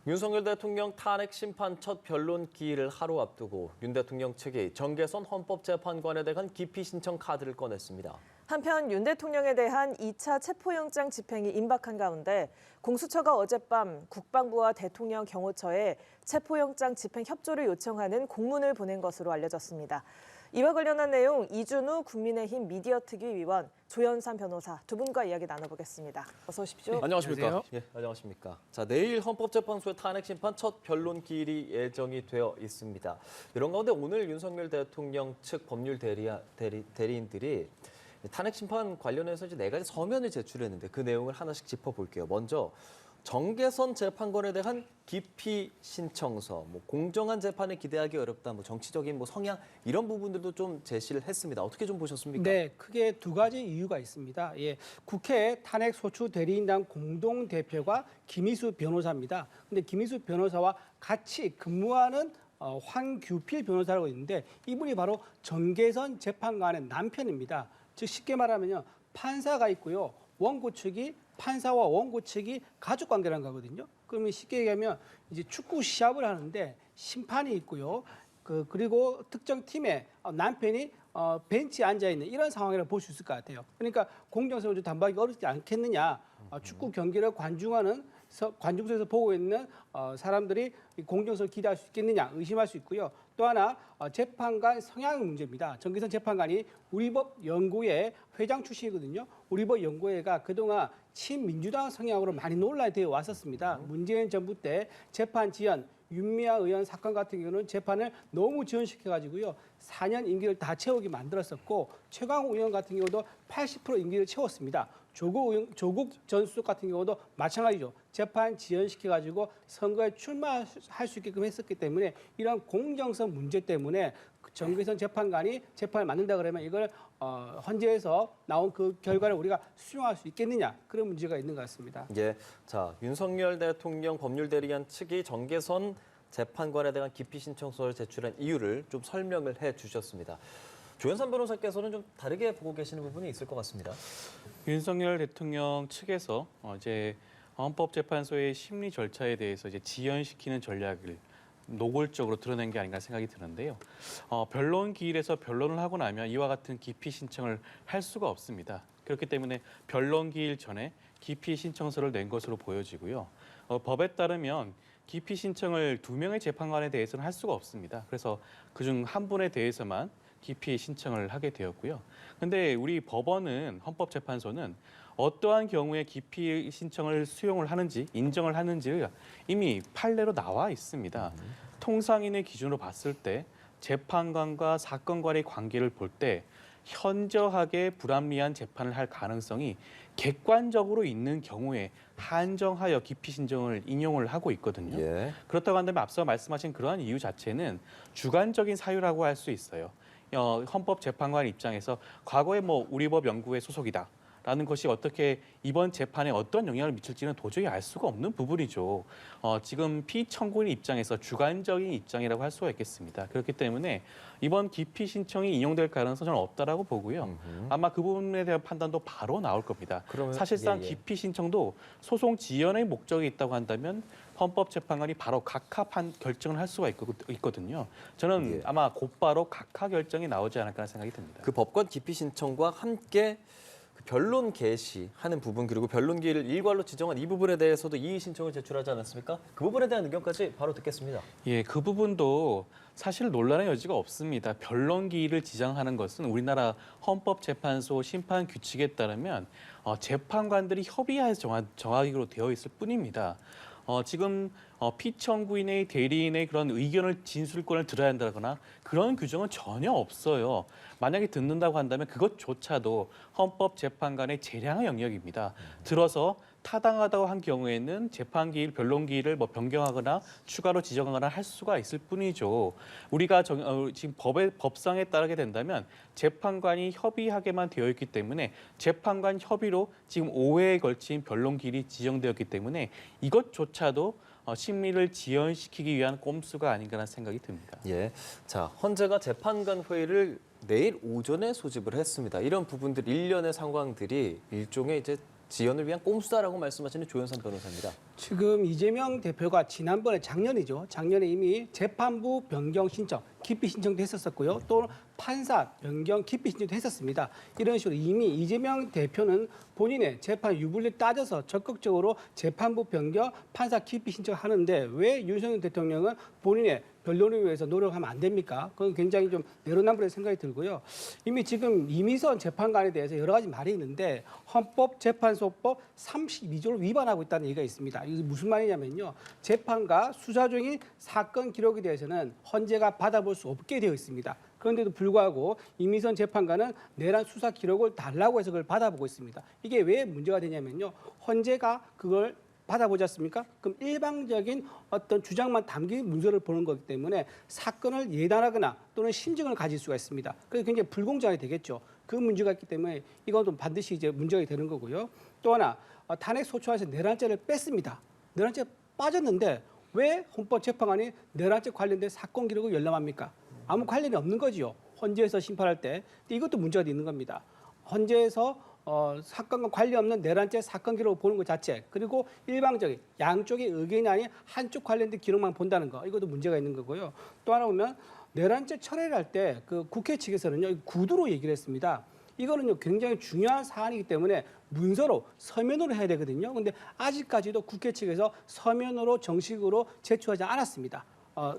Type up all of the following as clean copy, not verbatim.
윤석열 대통령 탄핵 심판 첫 변론 기일을 하루 앞두고 윤 대통령 측이 정계선 헌법재판관에 대한 기피 신청 카드를 꺼냈습니다. 한편 윤 대통령에 대한 2차 체포영장 집행이 임박한 가운데 공수처가 어젯밤 국방부와 대통령 경호처에 체포영장 집행 협조를 요청하는 공문을 보낸 것으로 알려졌습니다. 이와 관련한 내용 이준우 국민의힘 미디어특위 위원, 조현삼 변호사 두 분과 이야기 나눠보겠습니다. 어서 오십시오. 안녕하십니까? 예, 안녕하십니까? 자, 내일 헌법재판소의 탄핵 심판 첫 변론 기일이 예정이 되어 있습니다. 이런 가운데 오늘 윤석열 대통령 측 법률 대리인들이 탄핵 심판 관련해서 이제 4가지 서면을 제출했는데 그 내용을 하나씩 짚어볼게요. 먼저 정계선 재판관에 대한 기피 신청서, 공정한 재판을 기대하기 어렵다, 정치적인 성향 이런 부분들도 좀 제시를 했습니다. 어떻게 좀 보셨습니까? 네, 크게 2가지 이유가 있습니다. 예, 국회 탄핵 소추 대리인단 공동 대표가 김희수 변호사입니다. 근데 김희수 변호사와 같이 근무하는 황규필 변호사라고 있는데 이분이 바로 정계선 재판관의 남편입니다. 즉 쉽게 말하면요, 판사가 있고요, 원고 측이 판사와 원고 측이 가족 관계라는 거거든요. 그러면 쉽게 얘기하면 이제 축구 시합을 하는데 심판이 있고요. 그리고 특정 팀의 남편이 벤치에 앉아 있는 이런 상황이라고 볼 수 있을 것 같아요. 그러니까 공정성을 좀 담보하기 어렵지 않겠느냐. 축구 경기를 관중석에서 보고 있는 사람들이 공정성을 기대할 수 있겠느냐 의심할 수 있고요. 또 하나 재판관 성향 문제입니다. 정계선 재판관이 우리법연구회 회장 출신이거든요. 우리법연구회가 그동안 친민주당 성향으로 많이 논란이 되어 왔었습니다. 문재인 정부 때 재판 지연, 윤미향 의원 사건 같은 경우는 재판을 너무 지연시켜가지고요. 4년 임기를 다 채우게 만들었었고 최강욱 의원 같은 경우도 80% 임기를 채웠습니다. 조국 전 수석 같은 경우도 마찬가지죠. 재판 지연시켜가지고 선거에 출마할 수 있게끔 했었기 때문에 이런 공정성 문제 때문에 정계선 재판관이 재판을 맡는다 그러면 이걸 헌재에서 나온 그 결과를 우리가 수용할 수 있겠느냐 그런 문제가 있는 것 같습니다. 예, 자 윤석열 대통령 법률대리인 측이 정계선 재판관에 대한 기피 신청서를 제출한 이유를 좀 설명을 해주셨습니다. 조현삼 변호사께서는 좀 다르게 보고 계시는 부분이 있을 것 같습니다. 윤석열 대통령 측에서 이제 헌법재판소의 심리 절차에 대해서 이제 지연시키는 전략을 노골적으로 드러낸 게 아닌가 생각이 드는데요. 변론 기일에서 변론을 하고 나면 이와 같은 기피 신청을 할 수가 없습니다. 그렇기 때문에 변론 기일 전에 기피 신청서를 낸 것으로 보여지고요. 법에 따르면 기피 신청을 2명의 재판관에 대해서는 할 수가 없습니다. 그래서 그중 한 분에 대해서만 기피 신청을 하게 되었고요. 근데 우리 법원은 헌법재판소는 어떠한 경우에 기피 신청을 수용을 하는지 인정을 하는지가 이미 판례로 나와 있습니다. 통상인의 기준으로 봤을 때 재판관과 사건관의 관계를 볼 때 현저하게 불합리한 재판을 할 가능성이 객관적으로 있는 경우에 한정하여 기피 신청을 인용을 하고 있거든요. 예. 그렇다고 한다면 앞서 말씀하신 그러한 이유 자체는 주관적인 사유라고 할 수 있어요. 헌법재판관 입장에서 과거에 우리법 연구회 소속이다. 라는 것이 어떻게 이번 재판에 어떤 영향을 미칠지는 도저히 알 수가 없는 부분이죠. 지금 피청구인 입장에서 주관적인 입장이라고 할 수가 있겠습니다. 그렇기 때문에 이번 기피 신청이 인용될 가능성은 저는 없다라고 보고요. 아마 그 부분에 대한 판단도 바로 나올 겁니다. 그러면, 사실상 예. 기피 신청도 소송 지연의 목적이 있다고 한다면 헌법재판관이 바로 각하 결정을 할 수가 있거든요. 저는 예. 아마 곧바로 각하 결정이 나오지 않을까 생각이 듭니다. 그 법관 기피 신청과 함께 변론 개시하는 부분 그리고 변론 기일을 일괄로 지정한 이 부분에 대해서도 이의 신청을 제출하지 않았습니까? 그 부분에 대한 의견까지 바로 듣겠습니다. 예, 그 부분도 사실 논란의 여지가 없습니다. 변론 기일을 지정하는 것은 우리나라 헌법재판소 심판 규칙에 따르면 재판관들이 협의해서 정하기로 되어 있을 뿐입니다. 지금 피청구인의 대리인의 그런 의견을 진술권을 들어야 한다거나 그런 규정은 전혀 없어요. 만약에 듣는다고 한다면 그것조차도 헌법재판관의 재량의 영역입니다. 들어서 타당하다고 한 경우에는 재판기일, 변론기일을 변경하거나 추가로 지정하거나 할 수가 있을 뿐이죠. 우리가 지금 법상에 따르게 된다면 재판관이 협의하게만 되어 있기 때문에 재판관 협의로 지금 5회에 걸친 변론기일이 지정되었기 때문에 이것조차도 심리를 지연시키기 위한 꼼수가 아닌가라는 생각이 듭니다. 예, 자 헌재가 재판관 회의를 내일 오전에 소집을 했습니다. 이런 부분들 일련의 상황들이 일종의 이제 지연을 위한 꼼수다라고 말씀하시는 조현삼 변호사입니다. 지금 이재명 대표가 지난번에 작년에 이미 재판부 변경 신청, 기피 신청도 했었었고요. 또 판사 변경 기피 신청도 했었습니다. 이런 식으로 이미 이재명 대표는 본인의 재판 유불리 따져서 적극적으로 재판부 변경, 판사 기피 신청하는데 왜 윤석열 대통령은 본인의 변론을 위해서 노력하면 안 됩니까? 그건 굉장히 좀 내로남불의 생각이 들고요. 이미 지금 이미선 재판관에 대해서 여러 가지 말이 있는데 헌법재판소법 32조를 위반하고 있다는 얘기가 있습니다. 이게 무슨 말이냐면요. 재판과 수사 중인 사건 기록에 대해서는 헌재가 받아볼 수 없게 되어 있습니다. 그런데도 불구하고 이미선 재판관은 내란 수사 기록을 달라고 해서 그걸 받아보고 있습니다. 이게 왜 문제가 되냐면요. 헌재가 그걸 받아보지 않습니까? 그럼 일방적인 어떤 주장만 담긴 문서를 보는 거기 때문에 사건을 예단하거나 또는 심증을 가질 수가 있습니다. 그래서 굉장히 불공정하게 되겠죠. 그 문제가 있기 때문에 이건 좀 반드시 이제 문제가 되는 거고요. 또 하나 탄핵 소추안에서 내란죄를 뺐습니다. 내란죄 빠졌는데 왜 헌법재판관이 내란죄 관련된 사건 기록을 열람합니까? 아무 관련이 없는 거지요. 헌재에서 심판할 때. 근데 이것도 문제가 있는 겁니다. 헌재에서 사건과 관련 없는 내란죄 사건 기록을 보는 것 자체, 그리고 일방적인 양쪽의 의견이 아닌 한쪽 관련된 기록만 본다는 거, 이것도 문제가 있는 거고요. 또 하나 보면 내란죄 철회를 할 때 그 국회 측에서는요, 구두로 얘기를 했습니다. 이거는요 굉장히 중요한 사안이기 때문에 문서로 서면으로 해야 되거든요. 근데 아직까지도 국회 측에서 서면으로 정식으로 제출하지 않았습니다.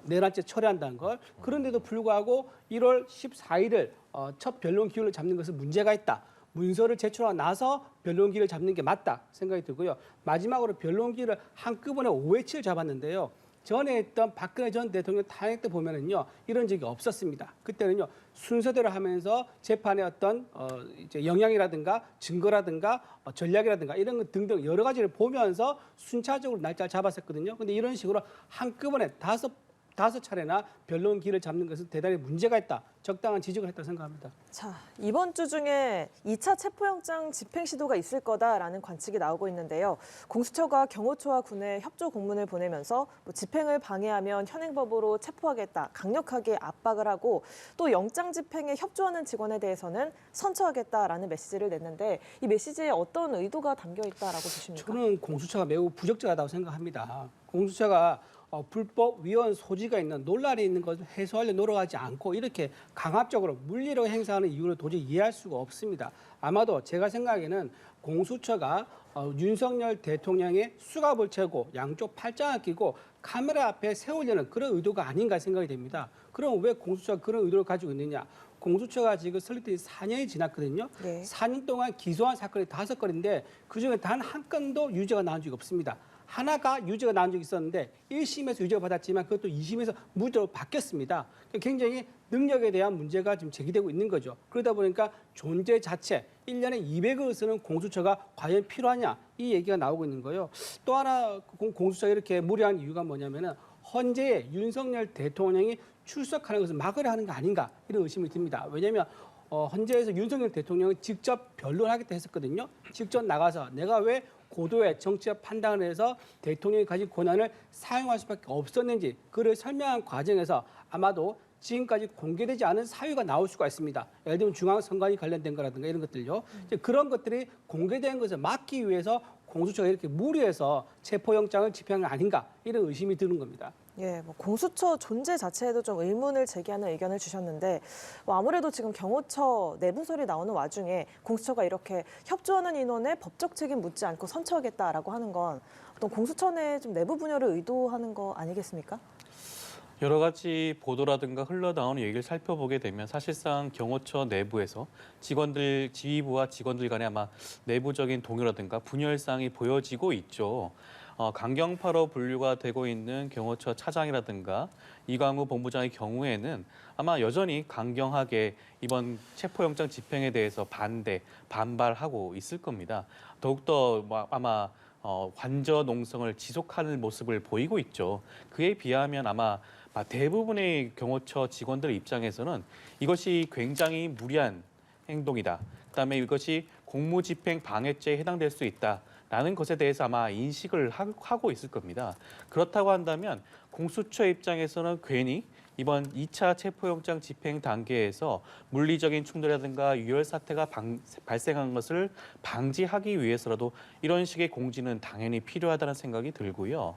내란죄 철회한다는 걸. 그런데도 불구하고 1월 14일을 첫 변론 기일을 잡는 것은 문제가 있다. 문서를 제출하고 나서 변론기를 잡는 게 맞다 생각이 들고요. 마지막으로 변론기를 한꺼번에 5회치를 잡았는데요. 전에 했던 박근혜 전 대통령 탄핵 때 보면은요 이런 적이 없었습니다. 그때는요 순서대로 하면서 재판의 어떤 이제 영향이라든가 증거라든가 전략이라든가 이런 것 등등 여러 가지를 보면서 순차적으로 날짜를 잡았었거든요. 근데 이런 식으로 한꺼번에 다섯 차례나 변론기를 잡는 것은 대단히 문제가 있다. 적당한 지적을 했다고 생각합니다. 자, 이번 주 중에 2차 체포영장 집행 시도가 있을 거다라는 관측이 나오고 있는데요. 공수처가 경호처와 군에 협조 공문을 보내면서 집행을 방해하면 현행법으로 체포하겠다, 강력하게 압박을 하고 또 영장 집행에 협조하는 직원에 대해서는 선처하겠다라는 메시지를 냈는데 이 메시지에 어떤 의도가 담겨 있다라고 보십니까? 저는 공수처가 매우 부적절하다고 생각합니다. 공수처가 불법 위헌 소지가 있는 논란이 있는 것을 해소하려 노력하지 않고 이렇게 강압적으로 물리력 행사하는 이유를 도저히 이해할 수가 없습니다. 아마도 제가 생각에는 공수처가 윤석열 대통령의 수갑을 채고 양쪽 팔짱을 끼고 카메라 앞에 세우려는 그런 의도가 아닌가 생각이 됩니다. 그럼 왜 공수처가 그런 의도를 가지고 있느냐? 공수처가 지금 설립된 4년이 지났거든요. 네. 4년 동안 기소한 사건이 5건인데 그중에 단 한 건도 유죄가 나온 적이 없습니다. 하나가 유죄가 나온 적이 있었는데 1심에서 유죄가 받았지만 그것도 2심에서 무죄로 바뀌었습니다. 굉장히 능력에 대한 문제가 지금 제기되고 있는 거죠. 그러다 보니까 존재 자체 1년에 200억을 쓰는 공수처가 과연 필요하냐 이 얘기가 나오고 있는 거예요. 또 하나 공수처가 이렇게 무리한 이유가 뭐냐면은 헌재에 윤석열 대통령이 출석하는 것을 막으려 하는 거 아닌가 이런 의심이 듭니다. 왜냐하면 헌재에서 윤석열 대통령은 직접 변론하겠다 했었거든요. 직접 나가서 내가 왜 고도의 정치적 판단을 해서 대통령이 가진 권한을 사용할 수밖에 없었는지 그를 설명한 과정에서 아마도 지금까지 공개되지 않은 사유가 나올 수가 있습니다. 예를 들면 중앙선관위 관련된 거라든가 이런 것들요. 이제 그런 것들이 공개된 것을 막기 위해서 공수처가 이렇게 무리해서 체포영장을 집행한 거 아닌가 이런 의심이 드는 겁니다. 예, 공수처 존재 자체에도 좀 의문을 제기하는 의견을 주셨는데 아무래도 지금 경호처 내부설이 나오는 와중에 공수처가 이렇게 협조하는 인원에 법적 책임 묻지 않고 선처하겠다라고 하는 건 어떤 공수처 내 좀 내부 분열을 의도하는 거 아니겠습니까? 여러 가지 보도라든가 흘러나오는 얘기를 살펴보게 되면 사실상 경호처 내부에서 직원들, 지휘부와 직원들 간에 아마 내부적인 동요라든가 분열상이 보여지고 있죠. 강경파로 분류가 되고 있는 경호처 차장이라든가 이광우 본부장의 경우에는 아마 여전히 강경하게 이번 체포영장 집행에 대해서 반발하고 있을 겁니다. 더욱더 아마 관저 농성을 지속하는 모습을 보이고 있죠. 그에 비하면 아마 대부분의 경호처 직원들 입장에서는 이것이 굉장히 무리한 행동이다. 그다음에 이것이 공무집행 방해죄에 해당될 수 있다. 라는 것에 대해서 아마 인식을 하고 있을 겁니다. 그렇다고 한다면 공수처 입장에서는 괜히 이번 2차 체포영장 집행 단계에서 물리적인 충돌이라든가 유혈 사태가 발생한 것을 방지하기 위해서라도 이런 식의 공지는 당연히 필요하다는 생각이 들고요.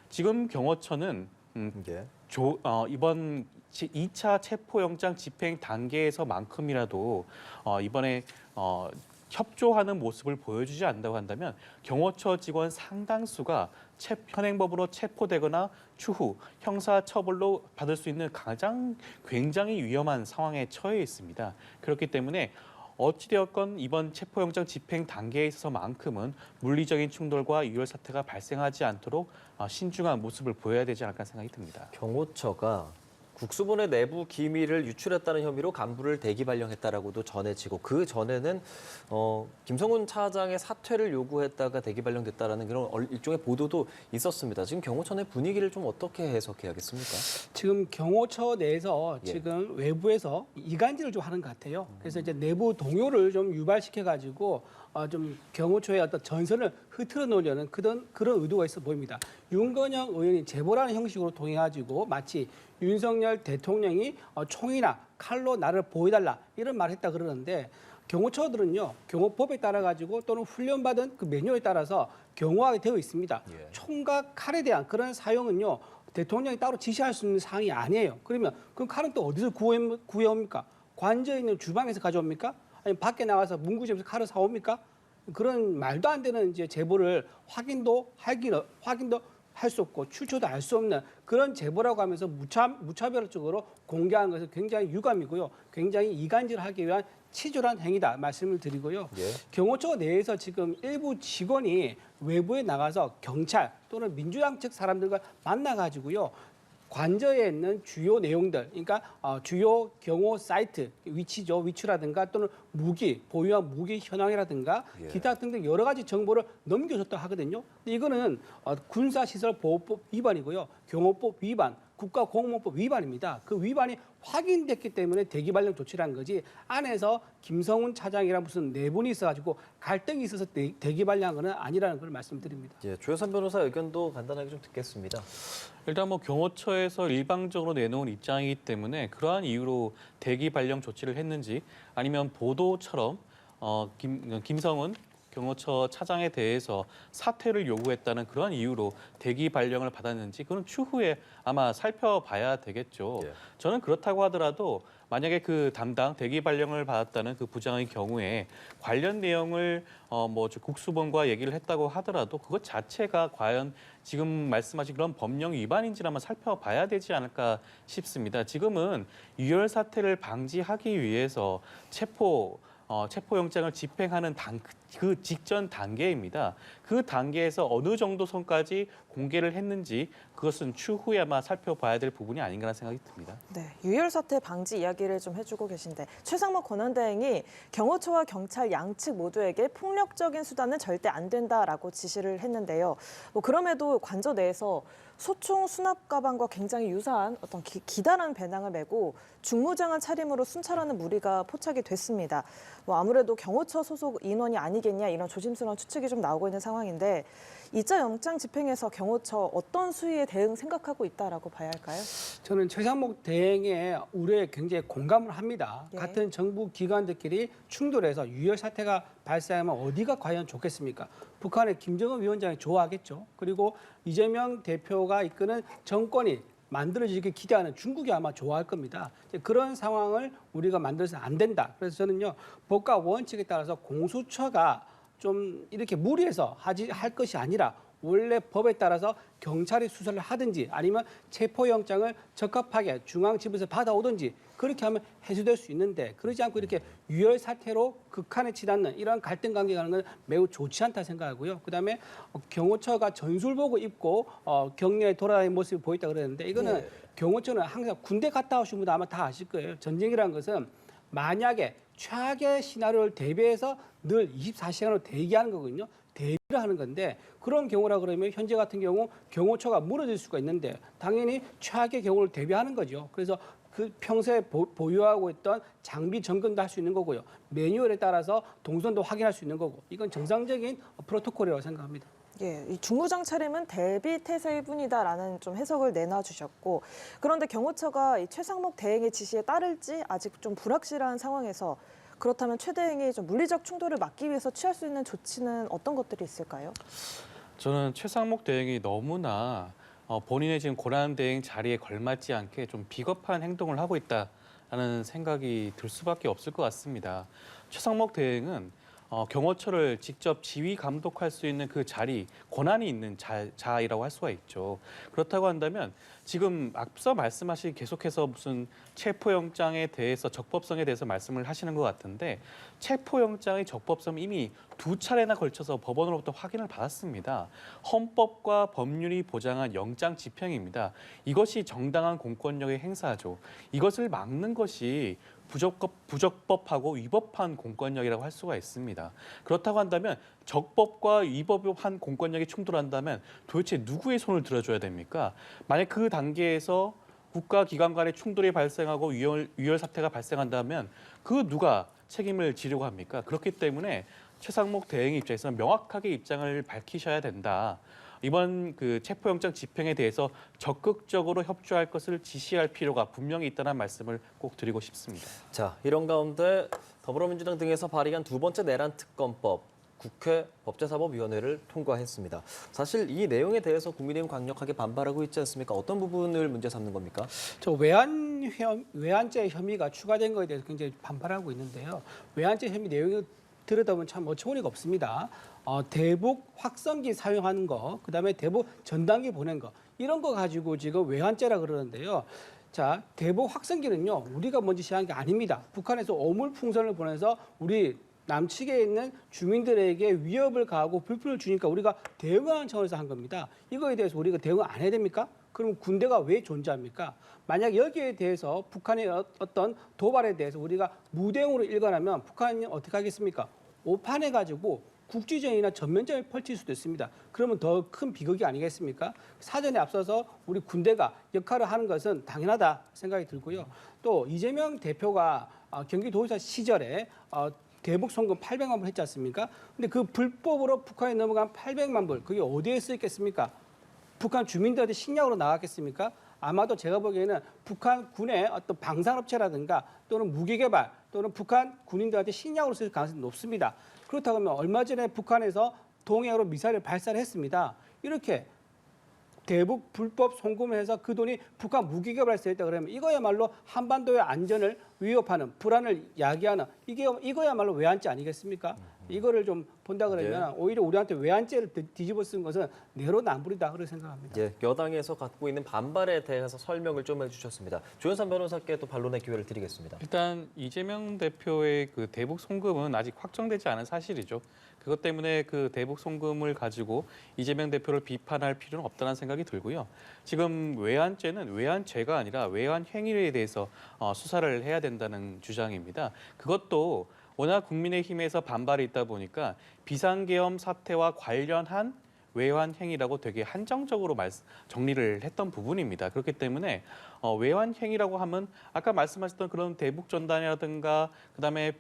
지금 경호처는 예. 이번 2차 체포영장 집행 단계에서만큼이라도 이번에 협조하는 모습을 보여주지 않는다고 한다면 경호처 직원 상당수가 현행법으로 체포되거나 추후 형사처벌로 받을 수 있는 굉장히 위험한 상황에 처해 있습니다. 그렇기 때문에 어찌되었건 이번 체포영장 집행 단계에 있어서만큼은 물리적인 충돌과 유혈 사태가 발생하지 않도록 신중한 모습을 보여야 되지 않을까 생각이 듭니다. 경호처가 국수본의 내부 기밀을 유출했다는 혐의로 간부를 대기 발령했다라고도 전해지고 그 전에는 김성훈 차장의 사퇴를 요구했다가 대기 발령됐다라는 그런 일종의 보도도 있었습니다. 지금 경호처 내 분위기를 좀 어떻게 해석해야겠습니까? 지금 경호처 내에서 예. 지금 외부에서 이간질을 좀 하는 것 같아요. 그래서 이제 내부 동요를 좀 유발시켜 가지고 좀 경호처의 어떤 전선을 흐트러 놓으려는 그런 의도가 있어 보입니다. 윤건영 의원이 제보라는 형식으로 통해 가지고 마치 윤석열 대통령이 총이나 칼로 나를 보여달라 이런 말을 했다 그러는데 경호처들은요 경호법에 따라 가지고 또는 훈련받은 그 매뉴얼에 따라서 경호하게 되어 있습니다. 예. 총과 칼에 대한 그런 사용은요 대통령이 따로 지시할 수 있는 사항이 아니에요. 그러면 그 칼은 또 어디서 구해옵니까? 관저에 있는 주방에서 가져옵니까? 아니면 밖에 나가서 문구점에서 칼을 사옵니까? 그런 말도 안 되는 이제 제보를 확인도 할 수 없고 출처도 알 수 없는 그런 제보라고 하면서 무차별적으로 공개하는 것은 굉장히 유감이고요. 굉장히 이간질하기 위한 치졸한 행위다 말씀을 드리고요. 예. 경호처 내에서 지금 일부 직원이 외부에 나가서 경찰 또는 민주당 측 사람들과 만나가지고요. 관저에 있는 주요 내용들, 그러니까 주요 경호 사이트 위치라든가 또는 보유한 무기 현황이라든가 예. 기타 등등 여러 가지 정보를 넘겨줬다 하거든요. 근데 이거는 군사시설보호법 위반이고요, 경호법 위반, 국가공무원법 위반입니다. 그 위반이 확인됐기 때문에 대기 발령 조치를 한 거지 안에서 김성훈 차장이랑 무슨 내분이 있어가지고 갈등이 있어서 대기 발령한 건 아니라는 걸 말씀드립니다. 예, 조효선 변호사 의견도 간단하게 좀 듣겠습니다. 일단 경호처에서 일방적으로 내놓은 입장이기 때문에 그러한 이유로 대기 발령 조치를 했는지 아니면 보도처럼 김성훈 경호처 차장에 대해서 사퇴를 요구했다는 그런 이유로 대기 발령을 받았는지 그건 추후에 아마 살펴봐야 되겠죠. 예. 저는 그렇다고 하더라도 만약에 그 담당 대기 발령을 받았다는 그 부장의 경우에 관련 내용을 국수본과 얘기를 했다고 하더라도 그것 자체가 과연 지금 말씀하신 그런 법령 위반인지를 한번 살펴봐야 되지 않을까 싶습니다. 지금은 유혈 사태를 방지하기 위해서 체포영장을 집행하는 그 직전 단계입니다. 그 단계에서 어느 정도 선까지 공개를 했는지 그것은 추후에 아마 살펴봐야 될 부분이 아닌가라는 생각이 듭니다. 네, 유혈 사태 방지 이야기를 좀 해주고 계신데 최상목 권한대행이 경호처와 경찰 양측 모두에게 폭력적인 수단은 절대 안 된다라고 지시를 했는데요. 그럼에도 관저 내에서 소총 수납 가방과 굉장히 유사한 어떤 기다란 배낭을 메고 중무장한 차림으로 순찰하는 무리가 포착이 됐습니다. 아무래도 경호처 소속 인원이 아니겠냐 이런 조심스러운 추측이 좀 나오고 있는 상황인데 2차 영장 집행에서 경호처 어떤 수위의 대응 생각하고 있다라고 봐야 할까요? 저는 최상목 대행의 우려에 굉장히 공감을 합니다. 예. 같은 정부 기관들끼리 충돌해서 유혈 사태가 발생하면 어디가 과연 좋겠습니까? 북한의 김정은 위원장이 좋아하겠죠. 그리고 이재명 대표가 이끄는 정권이 만들어지길 기대하는 중국이 아마 좋아할 겁니다. 그런 상황을 우리가 만들어서는 안 된다. 그래서 저는요, 법과 원칙에 따라서 공수처가 좀 이렇게 무리해서 할 것이 아니라 원래 법에 따라서 경찰이 수사를 하든지 아니면 체포영장을 적합하게 중앙집에서 받아오든지 그렇게 하면 해소될 수 있는데 그러지 않고 이렇게 유혈 사태로 극한에 치닫는 이런 갈등 관계가 하는 건 매우 좋지 않다 생각하고요. 그다음에 경호처가 전술복을 입고 격려에 돌아다니는 모습이 보였다 그랬는데 이거는 네. 경호처는 항상 군대 갔다 오신 분들 아마 다 아실 거예요. 전쟁이라는 것은 만약에 최악의 시나리오를 대비해서 늘 24시간으로 대기하는 거거든요. 대비를 하는 건데 그런 경우라 그러면 현재 같은 경우 경호처가 무너질 수가 있는데 당연히 최악의 경우를 대비하는 거죠. 그래서 그 평소에 보유하고 있던 장비 점검도 할 수 있는 거고요. 매뉴얼에 따라서 동선도 확인할 수 있는 거고 이건 정상적인 프로토콜이라고 생각합니다. 예, 이 중무장 차림은 대비 태세일 뿐이다라는 좀 해석을 내놔주셨고, 그런데 경호처가 이 최상목 대행의 지시에 따를지 아직 좀 불확실한 상황에서, 그렇다면 최 대행이 좀 물리적 충돌을 막기 위해서 취할 수 있는 조치는 어떤 것들이 있을까요? 저는 최상목 대행이 너무나 본인의 지금 고난 대행 자리에 걸맞지 않게 좀 비겁한 행동을 하고 있다라는 생각이 들 수밖에 없을 것 같습니다. 최상목 대행은 경호처를 직접 지휘 감독할 수 있는 그 자리, 권한이 있는 자이라고 할 수가 있죠. 그렇다고 한다면 지금 앞서 말씀하신 계속해서 무슨 체포영장에 대해서 적법성에 대해서 말씀을 하시는 것 같은데 체포영장의 적법성 이미 2차례나 걸쳐서 법원으로부터 확인을 받았습니다. 헌법과 법률이 보장한 영장 집행입니다. 이것이 정당한 공권력의 행사죠. 이것을 막는 것이 부적법하고 위법한 공권력이라고 할 수가 있습니다. 그렇다고 한다면 적법과 위법한 공권력이 충돌한다면 도대체 누구의 손을 들어줘야 됩니까? 만약 그 단계에서 국가기관 간의 충돌이 발생하고 위헌 사태가 발생한다면 그 누가 책임을 지려고 합니까? 그렇기 때문에 최상목 대행의 입장에서는 명확하게 입장을 밝히셔야 된다. 이번 그 체포영장 집행에 대해서 적극적으로 협조할 것을 지시할 필요가 분명히 있다는 말씀을 꼭 드리고 싶습니다. 자, 이런 가운데 더불어민주당 등에서 발의한 두 번째 내란 특검법 국회 법제사법위원회를 통과했습니다. 사실 이 내용에 대해서 국민의힘 강력하게 반발하고 있지 않습니까? 어떤 부분을 문제 삼는 겁니까? 저 외환죄 혐의가 추가된 것에 대해서 굉장히 반발하고 있는데요. 외환죄 혐의 내용을 들여다보면 참 어처구니가 없습니다. 대북 확성기 사용하는 거, 그다음에 대북 전단기 보낸 거 이런 거 가지고 지금 외환죄라 그러는데요. 자, 대북 확성기는요 우리가 먼저 시작한 게 아닙니다. 북한에서 오물풍선을 보내서 우리 남측에 있는 주민들에게 위협을 가하고 불편을 주니까 우리가 대응하는 차원에서 한 겁니다. 이거에 대해서 우리가 대응을 안 해야 됩니까? 그럼 군대가 왜 존재합니까? 만약 여기에 대해서 북한의 어떤 도발에 대해서 우리가 무대응으로 일관하면 북한이 어떻게 하겠습니까? 오판해가지고 국지전이나 전면전을 펼칠 수도 있습니다. 그러면 더 큰 비극이 아니겠습니까? 사전에 앞서서 우리 군대가 역할을 하는 것은 당연하다 생각이 들고요. 또 이재명 대표가 경기도지사 시절에 대북 송금 800만 불 했지 않습니까? 근데 그 불법으로 북한에 넘어간 800만 불, 그게 어디에 쓰였겠습니까? 북한 주민들한테 식량으로 나갔겠습니까? 아마도 제가 보기에는 북한 군의 어떤 방산업체라든가 또는 무기개발 또는 북한 군인들한테 식량으로 쓸 가능성이 높습니다. 그렇다고 하면 얼마 전에 북한에서 동해로 미사일을 발사를 했습니다. 이렇게 대북 불법 송금을 해서 그 돈이 북한 무기개발에 쓰였다 그러면 이거야말로 한반도의 안전을 위협하는 불안을 야기하는 이거야말로 외환죄 아니겠습니까? 이거를 좀 본다 그러면 오히려 우리한테 외환죄를 뒤집어 쓴 것은 내로남불이다 그렇게 생각합니다. 예, 여당에서 갖고 있는 반발에 대해서 설명을 좀 해주셨습니다. 조현산 변호사께 또 반론의 기회를 드리겠습니다. 일단 이재명 대표의 그 대북 송금은 아직 확정되지 않은 사실이죠. 그것 때문에 그 대북 송금을 가지고 이재명 대표를 비판할 필요는 없다는 생각이 들고요. 지금 외환죄는 외환죄가 아니라 외환 행위에 대해서 수사를 해야 된다는 주장입니다. 그것도 워낙 국민의힘에서 반발이 있다 보니까 비상계엄 사태와 관련한 외환 행위라고 되게 한정적으로 정리를 했던 부분입니다. 그렇기 때문에 외환 행위라고 하면 아까 말씀하셨던 그런 대북 전단이라든가 그다음에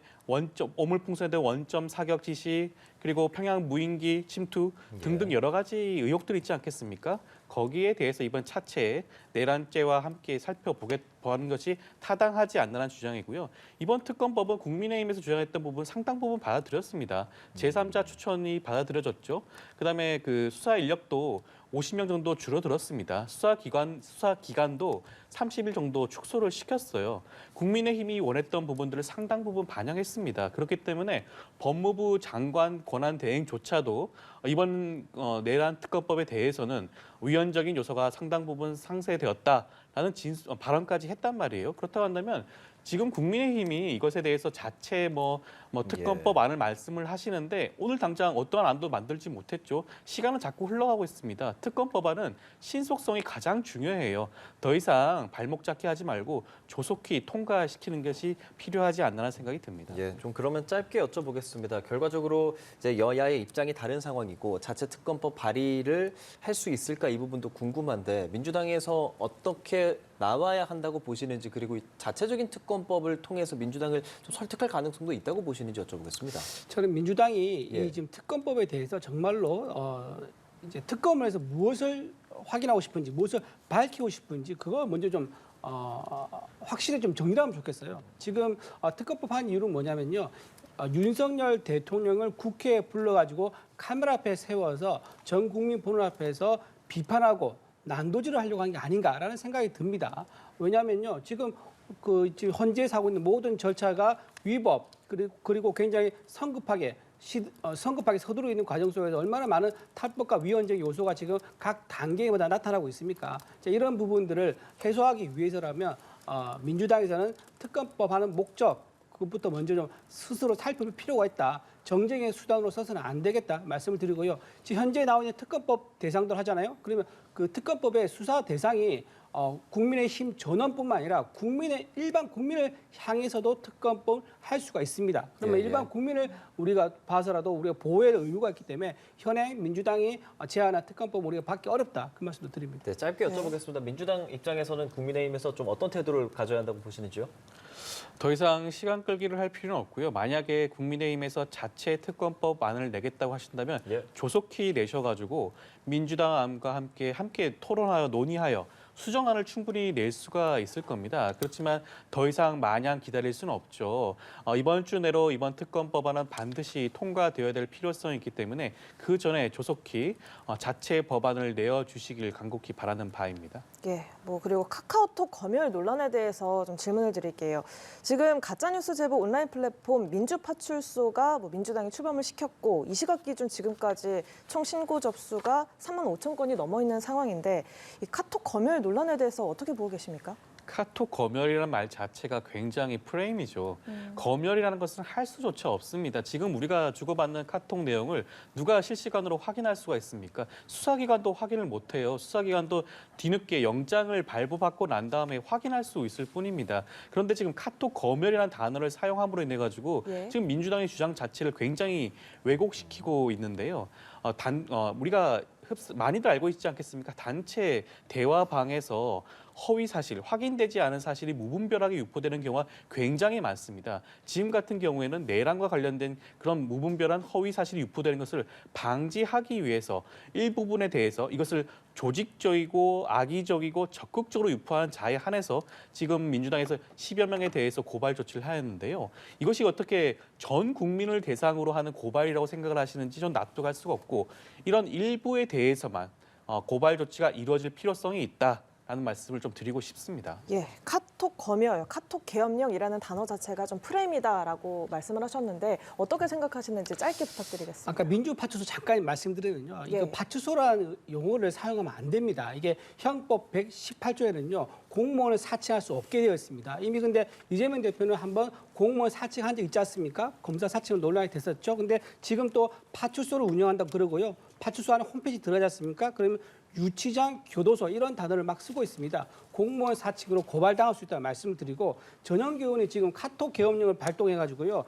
오물풍선에 대한 원점 사격 지시 그리고 평양 무인기 침투 등등 여러 가지 의혹들이 있지 않겠습니까? 거기에 대해서 이번 차체에 내란죄와 함께 살펴보는 것이 타당하지 않는 주장이고요. 이번 특검법은 국민의힘에서 주장했던 부분 상당 부분 받아들였습니다. 제3자 추천이 받아들여졌죠. 그다음에 그 수사 인력도 50명 정도 줄어들었습니다. 수사 기간도 30일 정도 축소를 시켰어요. 국민의힘이 원했던 부분들을 상당 부분 반영했습니다. 그렇기 때문에 법무부 장관 권한 대행조차도 이번 내란 특검법에 대해서는 위헌적인 요소가 상당 부분 상쇄되었다라는 발언까지 했단 말이에요. 그렇다고 한다면 지금 국민의힘이 이것에 대해서 자체 특검법 안을 말씀을 하시는데 오늘 당장 어떠한 안도 만들지 못했죠. 시간은 자꾸 흘러가고 있습니다. 특검법안은 신속성이 가장 중요해요. 더 이상 발목 잡게 하지 말고 조속히 통과시키는 것이 필요하지 않나 생각이 듭니다. 예, 좀 그러면 짧게 여쭤보겠습니다. 결과적으로 이제 여야의 입장이 다른 상황이고 상황이고 자체 특검법 발의를 할 수 있을까 이 부분도 궁금한데 민주당에서 어떻게 나와야 한다고 보시는지 그리고 이 자체적인 특검법을 통해서 민주당을 좀 설득할 가능성도 있다고 보시는지 여쭤보겠습니다. 저는 민주당이 예. 이 지금 특검법에 대해서 정말로 이제 특검을 해서 무엇을 확인하고 싶은지, 무엇을 밝히고 싶은지 그거 먼저 좀 확실히 좀 정리하면 좋겠어요. 지금 특검법 한 이유는 뭐냐면요. 윤석열 대통령을 국회에 불러가지고 카메라 앞에 세워서 전 국민 보는 앞에서 비판하고 난도질을 하려고 한 게 아닌가라는 생각이 듭니다. 왜냐하면요, 지금 지금 현재 하고 있는 모든 절차가 위법 그리고 굉장히 성급하게 서두르고 있는 과정 속에서 얼마나 많은 탈법과 위헌적 요소가 지금 각 단계마다 나타나고 있습니까? 자, 이런 부분들을 해소하기 위해서라면 민주당에서는 특검법 하는 목적 그것부터 먼저 좀 스스로 살펴볼 필요가 있다. 정쟁의 수단으로 써서는 안 되겠다 말씀을 드리고요. 지금 현재 나오는 특검법 대상들 하잖아요. 그러면 그 특검법의 수사 대상이 국민의힘 전원뿐만 아니라 일반 국민을 향해서도 특검법을 할 수가 있습니다. 그러면 예, 예. 일반 국민을 우리가 봐서라도 우리가 보호할 의무가 있기 때문에 현행 민주당이 제안한 특검법 우리가 받기 어렵다. 그 말씀도 드립니다. 네, 짧게 여쭤보겠습니다. 민주당 입장에서는 국민의힘에서 좀 어떤 태도를 가져야 한다고 보시는지요? 더 이상 시간 끌기를 할 필요는 없고요. 만약에 국민의힘에서 자체 특검법안을 내겠다고 하신다면 예. 조속히 내셔가지고 민주당과 함께 토론하여 논의하여 수정안을 충분히 낼 수가 있을 겁니다. 그렇지만 더 이상 마냥 기다릴 수는 없죠. 이번 주 내로 이번 특검법안은 반드시 통과되어야 될 필요성이 있기 때문에 그 전에 조속히 자체 법안을 내어주시길 간곡히 바라는 바입니다. 예, 그리고 카카오톡 검열 논란에 대해서 좀 질문을 드릴게요. 지금 가짜뉴스 제보 온라인 플랫폼 민주파출소가 민주당이 출범을 시켰고 이 시각 기준 지금까지 총 신고 접수가 3만 5천 건이 넘어 있는 상황인데 이 카톡 검열 논란에 대해서 어떻게 보고 계십니까? 카톡 검열이라는 말 자체가 굉장히 프레임이죠. 검열이라는 것은 할 수조차 없습니다. 지금 우리가 주고받는 카톡 내용을 누가 실시간으로 확인할 수가 있습니까? 수사기관도 확인을 못해요. 수사기관도 뒤늦게 영장을 발부받고 난 다음에 확인할 수 있을 뿐입니다. 그런데 지금 카톡 검열이라는 단어를 사용함으로 인해 가지고 예. 지금 민주당의 주장 자체를 굉장히 왜곡시키고 있는데요. 우리가 많이들 알고 있지 않겠습니까? 단체 대화방에서 허위 사실, 확인되지 않은 사실이 무분별하게 유포되는 경우가 굉장히 많습니다. 지금 같은 경우에는 내란과 관련된 그런 무분별한 허위 사실이 유포되는 것을 방지하기 위해서 일부분에 대해서 이것을 조직적이고 악의적이고 적극적으로 유포한 자에 한해서 지금 민주당에서 10여 명에 대해서 고발 조치를 하였는데요. 이것이 어떻게 전 국민을 대상으로 하는 고발이라고 생각을 하시는지 전 납득할 수가 없고 이런 일부에 대해서만 고발 조치가 이루어질 필요성이 있다. 라는 말씀을 좀 드리고 싶습니다. 예, 카톡 검열, 카톡 계엄령이라는 단어 자체가 좀 프레임이다라고 말씀을 하셨는데 어떻게 생각하시는지 짧게 부탁드리겠습니다. 아까 민주파출소 잠깐 말씀드리면요. 예. 이거 파출소라는 용어를 사용하면 안 됩니다. 이게 형법 118조에는요. 공무원을 사칭할 수 없게 되어 있습니다. 이미 근데 이재명 대표는 한번 공무원 사칭한 적 있지 않습니까? 검사 사칭은 논란이 됐었죠. 근데 지금 또 파출소를 운영한다고 그러고요. 파출소 안에 홈페이지 들어가지 않습니까? 그러면 유치장, 교도소 이런 단어를 막 쓰고 있습니다. 공무원 사칭으로 고발당할 수 있다는 말씀을 드리고 전현기 의원이 지금 카톡 계엄령을 발동해가지고요.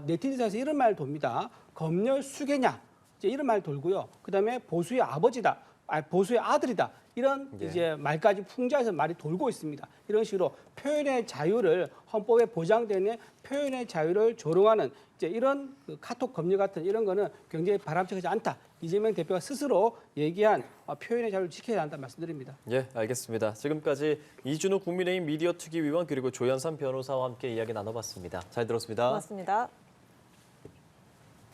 네티즌에서 이런 말 돕니다. 검열 수괴냐 이제 이런 말 돌고요. 그다음에 보수의 아버지다, 보수의 아들이다. 이런 예. 이제 말까지 풍자해서 말이 돌고 있습니다. 이런 식으로 표현의 자유를 헌법에 보장되는 표현의 자유를 조롱하는 이제 이런 카톡 검열 같은 이런 거는 굉장히 바람직하지 않다. 이재명 대표가 스스로 얘기한 표현의 자유를 지켜야 한다는 말씀드립니다. 예, 알겠습니다. 지금까지 이준우 국민의힘 미디어 특위위원 그리고 조현삼 변호사와 함께 이야기 나눠봤습니다. 잘 들었습니다. 고맙습니다.